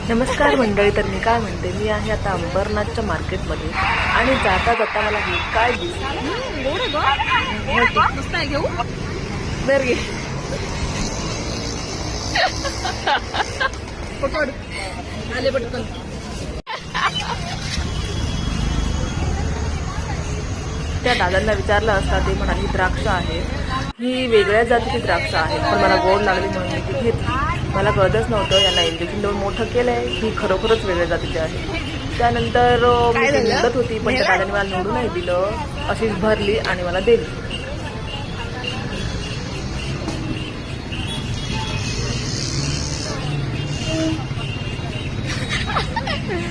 नमस्कार मंडळी. तर मी काय म्हणते, मी आहे आता अंबरनाथच्या मार्केटमध्ये आणि जाता जाता मला हे काय घेऊ दर घे पकड आले पटकन. त्या दादांना विचारलं असता ते म्हणाले द्राक्ष आहे, ही वेगळ्या जातीची द्राक्ष आहे, पण मला गोड लागली म्हणून मी ती घेतली. मला कळतच नव्हतं यांना इंजेक्शन देऊन मोठं केलंय, ही खरोखरच वेगळ्या जातीची आहे. त्यानंतर मी ती निवडत होती, पण त्या दादाने मला निवडून नाही दिलं, अशीच भरली आणि मला दिली.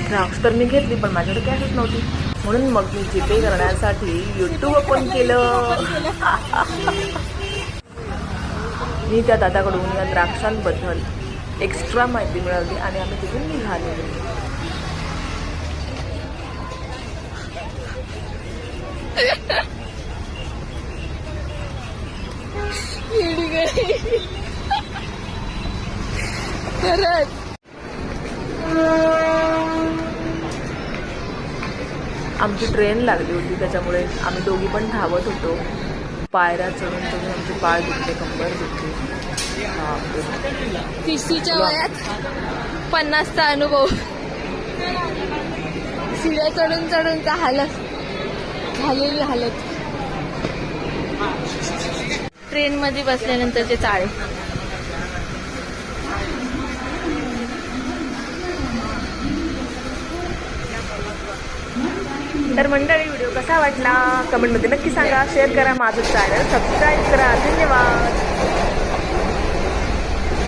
द्राक्ष तर मी घेतली, पण माझ्याकडे कॅशच नव्हती, म्हणून मग मी जीपे करण्यासाठी यूट्यूब ओपन केलं. मी त्या दादाकडून या द्राक्षांबद्दल एक्स्ट्रा माहिती मिळवली आणि आम्ही तिथून निघालो. आमची ट्रेन लागली होती, त्याच्यामुळे आम्ही दोघी पण धावत होतो. पायऱ्या चढून चढून आमचे पाय दुखते, कंबर दुखते. 30च्या वयात 50चा अनुभव. शिड्या चढून चढून हालत झालेली हालत. ट्रेन मध्ये बसल्यानंतरचे चाळे. तर मंडळी, व्हिडिओ कसा वाटला कमेंटमध्ये नक्की सांगा. शेअर करा, माझं चॅनल सबस्क्राईब करा. धन्यवाद.